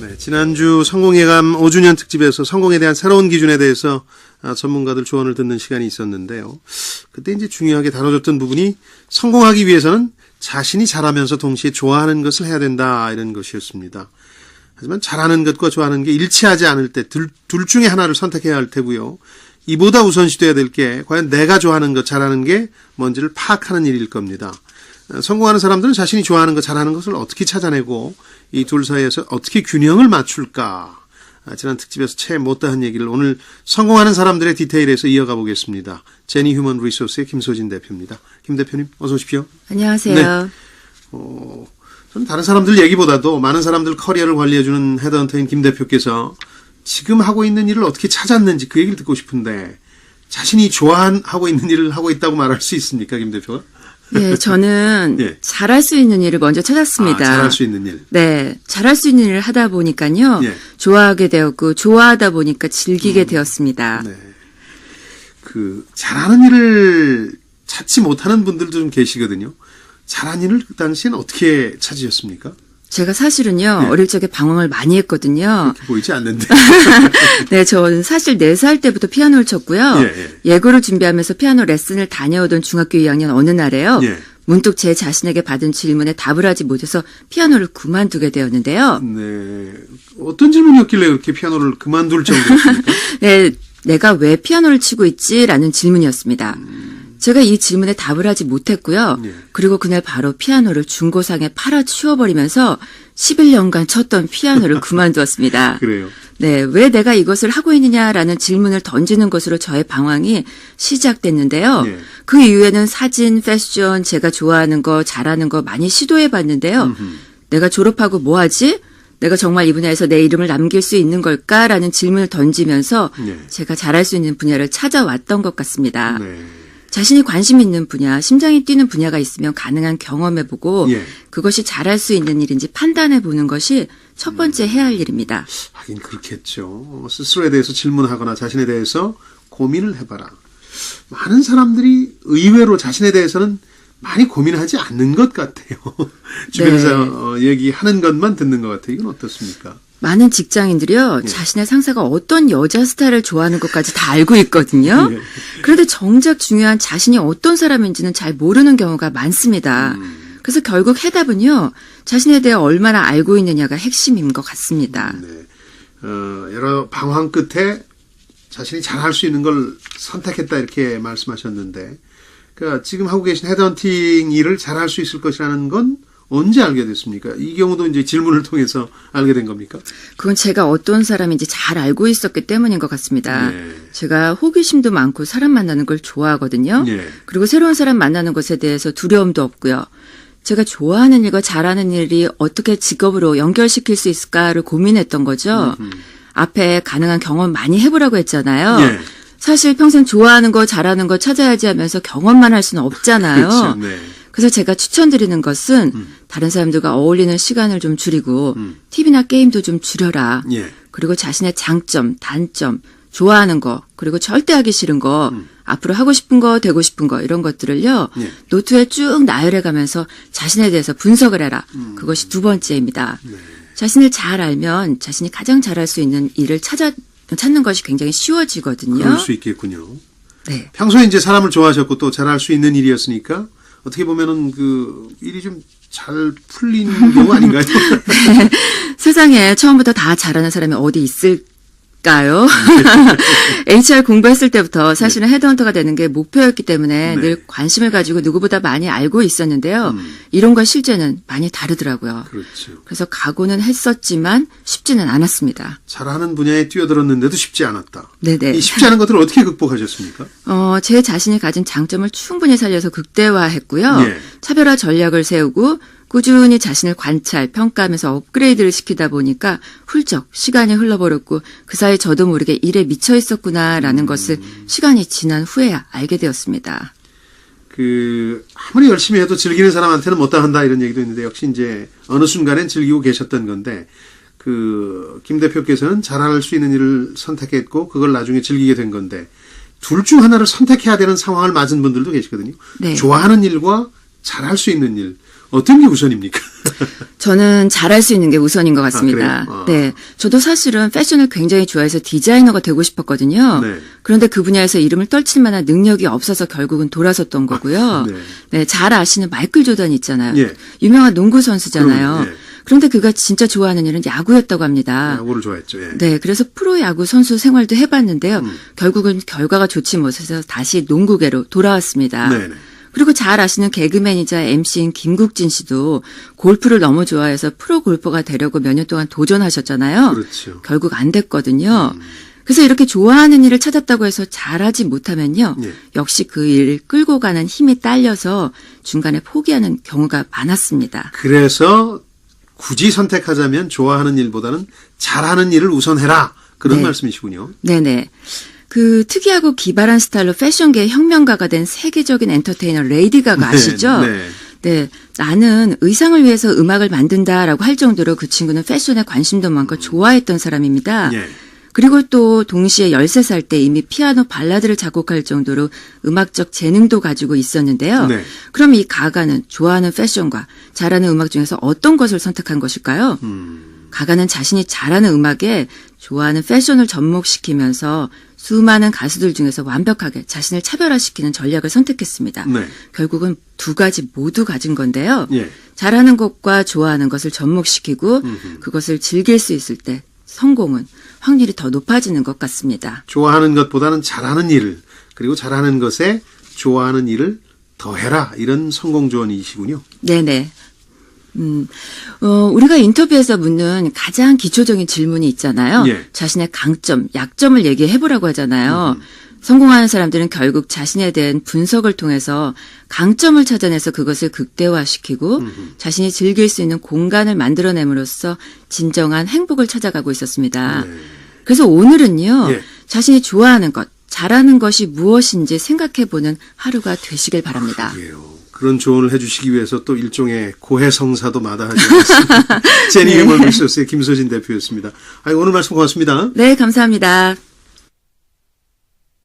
네, 지난주 성공예감 5주년 특집에서 성공에 대한 새로운 기준에 대해서 전문가들 조언을 듣는 시간이 있었는데요. 그때 이제 중요하게 다뤄졌던 부분이 성공하기 위해서는 자신이 잘하면서 동시에 좋아하는 것을 해야 된다, 이런 것이었습니다. 하지만 잘하는 것과 좋아하는 게 일치하지 않을 때 둘 중에 하나를 선택해야 할 테고요. 이보다 우선시돼야 될 게 과연 내가 좋아하는 것, 잘하는 게 뭔지를 파악하는 일일 겁니다. 성공하는 사람들은 자신이 좋아하는 것, 잘하는 것을 어떻게 찾아내고 이 둘 사이에서 어떻게 균형을 맞출까? 지난 특집에서 채 못다한 얘기를 오늘 성공하는 사람들의 디테일에서 이어가 보겠습니다. 제니 휴먼 리소스의 김소진 대표입니다. 김 대표님 어서 오십시오. 안녕하세요. 네. 저는 다른 사람들 얘기보다도 많은 사람들 커리어를 관리해주는 헤드헌터인 김 대표께서 지금 하고 있는 일을 어떻게 찾았는지 그 얘기를 듣고 싶은데 자신이 좋아하고 있는 일을 하고 있다고 말할 수 있습니까, 김 대표가? 네, 저는 예. 잘할 수 있는 일을 먼저 찾았습니다. 잘할 수 있는 일. 네, 잘할 수 있는 일을 하다 보니까요. 예. 좋아하게 되었고 좋아하다 보니까 즐기게 되었습니다. 네. 잘하는 일을 찾지 못하는 분들도 좀 계시거든요. 잘하는 일을 그 당시엔 어떻게 찾으셨습니까? 제가 사실은요, 네. 어릴 적에 방황을 많이 했거든요. 그렇게 보이지 않는데. 네, 저는 사실 4살 때부터 피아노를 쳤고요. 예. 예고를 준비하면서 피아노 레슨을 다녀오던 중학교 2학년 어느 날에요. 예. 문득 제 자신에게 받은 질문에 답을 하지 못해서 피아노를 그만두게 되었는데요. 네. 어떤 질문이었길래 그렇게 피아노를 그만둘 정도였습니까? 네, 내가 왜 피아노를 치고 있지라는 질문이었습니다. 제가 이 질문에 답을 하지 못했고요. 예. 그리고 그날 바로 피아노를 중고상에 팔아 치워버리면서 11년간 쳤던 피아노를 그만두었습니다. 그래요. 네, 왜 내가 이것을 하고 있느냐라는 질문을 던지는 것으로 저의 방황이 시작됐는데요. 예. 그 이후에는 사진, 패션, 제가 좋아하는 거, 잘하는 거 많이 시도해봤는데요. 내가 졸업하고 뭐 하지? 내가 정말 이 분야에서 내 이름을 남길 수 있는 걸까라는 질문을 던지면서 예. 제가 잘할 수 있는 분야를 찾아왔던 것 같습니다. 네. 자신이 관심 있는 분야, 심장이 뛰는 분야가 있으면 가능한 경험해보고 예. 그것이 잘할 수 있는 일인지 판단해보는 것이 첫 번째 해야 할 일입니다. 하긴 그렇겠죠. 스스로에 대해서 질문하거나 자신에 대해서 고민을 해봐라. 많은 사람들이 의외로 자신에 대해서는 많이 고민하지 않는 것 같아요. 주변에서 얘기하는 것만 듣는 것 같아요. 이건 어떻습니까? 많은 직장인들이요, 자신의 상사가 어떤 여자 스타일을 좋아하는 것까지 다 알고 있거든요. 예. 그런데 정작 중요한 자신이 어떤 사람인지는 잘 모르는 경우가 많습니다. 그래서 결국 해답은요, 자신에 대해 얼마나 알고 있느냐가 핵심인 것 같습니다. 네. 여러 방황 끝에 자신이 잘할 수 있는 걸 선택했다, 이렇게 말씀하셨는데, 그러니까 지금 하고 계신 헤드헌팅 일을 잘할 수 있을 것이라는 건 언제 알게 됐습니까? 이 경우도 이제 질문을 통해서 알게 된 겁니까? 그건 제가 어떤 사람인지 잘 알고 있었기 때문인 것 같습니다. 예. 제가 호기심도 많고 사람 만나는 걸 좋아하거든요. 예. 그리고 새로운 사람 만나는 것에 대해서 두려움도 없고요. 제가 좋아하는 일과 잘하는 일이 어떻게 직업으로 연결시킬 수 있을까를 고민했던 거죠. 앞에 가능한 경험 많이 해보라고 했잖아요. 예. 사실 평생 좋아하는 거 잘하는 거 찾아야지 하면서 경험만 할 수는 없잖아요. 그렇죠. 네. 그래서 제가 추천드리는 것은 다른 사람들과 어울리는 시간을 좀 줄이고 TV나 게임도 좀 줄여라. 예. 그리고 자신의 장점, 단점, 좋아하는 거, 그리고 절대 하기 싫은 거, 앞으로 하고 싶은 거, 되고 싶은 거 이런 것들을요. 예. 노트에 쭉 나열해 가면서 자신에 대해서 분석을 해라. 그것이 두 번째입니다. 네. 자신을 잘 알면 자신이 가장 잘할 수 있는 일을 찾는 것이 굉장히 쉬워지거든요. 그럴 수 있겠군요. 네. 평소에 이제 사람을 좋아하셨고 또 잘할 수 있는 일이었으니까 어떻게 보면은 그 일이 좀 잘 풀린 경우 아닌가요? 세상에 처음부터 다 잘하는 사람이 어디 있을까요? HR 공부했을 때부터 사실은 헤드헌터가 되는 게 목표였기 때문에 네. 늘 관심을 가지고 누구보다 많이 알고 있었는데요. 이론과 실제는 많이 다르더라고요. 그렇죠. 그래서 각오는 했었지만 쉽지는 않았습니다. 잘하는 분야에 뛰어들었는데도 쉽지 않았다. 네네. 이 쉽지 않은 것들을 어떻게 극복하셨습니까? 제 자신이 가진 장점을 충분히 살려서 극대화했고요. 예. 차별화 전략을 세우고 꾸준히 자신을 관찰, 평가하면서 업그레이드를 시키다 보니까 훌쩍 시간이 흘러버렸고 그 사이 저도 모르게 일에 미쳐 있었구나라는 것을 시간이 지난 후에야 알게 되었습니다. 아무리 열심히 해도 즐기는 사람한테는 못다 한다, 이런 얘기도 있는데 역시 이제 어느 순간엔 즐기고 계셨던 건데 김 대표께서는 잘할 수 있는 일을 선택했고 그걸 나중에 즐기게 된 건데 둘 중 하나를 선택해야 되는 상황을 맞은 분들도 계시거든요. 네. 좋아하는 일과 잘할 수 있는 일. 어떤 게 우선입니까? 저는 잘할 수 있는 게 우선인 것 같습니다. 그래요? 네. 저도 사실은 패션을 굉장히 좋아해서 디자이너가 되고 싶었거든요. 네. 그런데 그 분야에서 이름을 떨칠 만한 능력이 없어서 결국은 돌아섰던 거고요. 네. 네. 잘 아시는 마이클 조던 있잖아요. 예. 유명한 농구 선수잖아요. 그럼요. 예. 그런데 그가 진짜 좋아하는 일은 야구였다고 합니다. 야구를 좋아했죠. 예. 네, 그래서 프로야구 선수 생활도 해봤는데요. 결국은 결과가 좋지 못해서 다시 농구계로 돌아왔습니다. 네네. 그리고 잘 아시는 개그맨이자 MC인 김국진 씨도 골프를 너무 좋아해서 프로 골퍼가 되려고 몇 년 동안 도전하셨잖아요. 그렇죠. 결국 안 됐거든요. 그래서 이렇게 좋아하는 일을 찾았다고 해서 잘하지 못하면요. 예. 역시 그 일을 끌고 가는 힘이 딸려서 중간에 포기하는 경우가 많았습니다. 그래서 굳이 선택하자면 좋아하는 일보다는 잘하는 일을 우선해라. 그런 네. 말씀이시군요. 네네. 그 특이하고 기발한 스타일로 패션계의 혁명가가 된 세계적인 엔터테이너 레이디 가가 아시죠? 네. 네. 나는 의상을 위해서 음악을 만든다라고 할 정도로 그 친구는 패션에 관심도 많고 좋아했던 사람입니다. 예. 그리고 또 동시에 13살 때 이미 피아노 발라드를 작곡할 정도로 음악적 재능도 가지고 있었는데요. 네. 그럼 이 가가는 좋아하는 패션과 잘하는 음악 중에서 어떤 것을 선택한 것일까요? 가가는 자신이 잘하는 음악에 좋아하는 패션을 접목시키면서 수많은 가수들 중에서 완벽하게 자신을 차별화시키는 전략을 선택했습니다. 네. 결국은 두 가지 모두 가진 건데요. 예. 잘하는 것과 좋아하는 것을 접목시키고 그것을 즐길 수 있을 때 성공은 확률이 더 높아지는 것 같습니다. 좋아하는 것보다는 잘하는 일을, 그리고 잘하는 것에 좋아하는 일을 더해라. 이런 성공 조언이시군요. 네네. 우리가 인터뷰에서 묻는 가장 기초적인 질문이 있잖아요. 예. 자신의 강점, 약점을 얘기해보라고 하잖아요. 성공하는 사람들은 결국 자신에 대한 분석을 통해서 강점을 찾아내서 그것을 극대화시키고 자신이 즐길 수 있는 공간을 만들어냄으로써 진정한 행복을 찾아가고 있었습니다. 그래서 오늘은요. 예. 자신이 좋아하는 것, 잘하는 것이 무엇인지 생각해보는 하루가 되시길 바랍니다. 그래요. 그런 조언을 해주시기 위해서 또 일종의 고해성사도 마다하지 않았습니다. 제니 휴먼 리소스의 김소진 대표였습니다. 오늘 말씀 고맙습니다. 네, 감사합니다.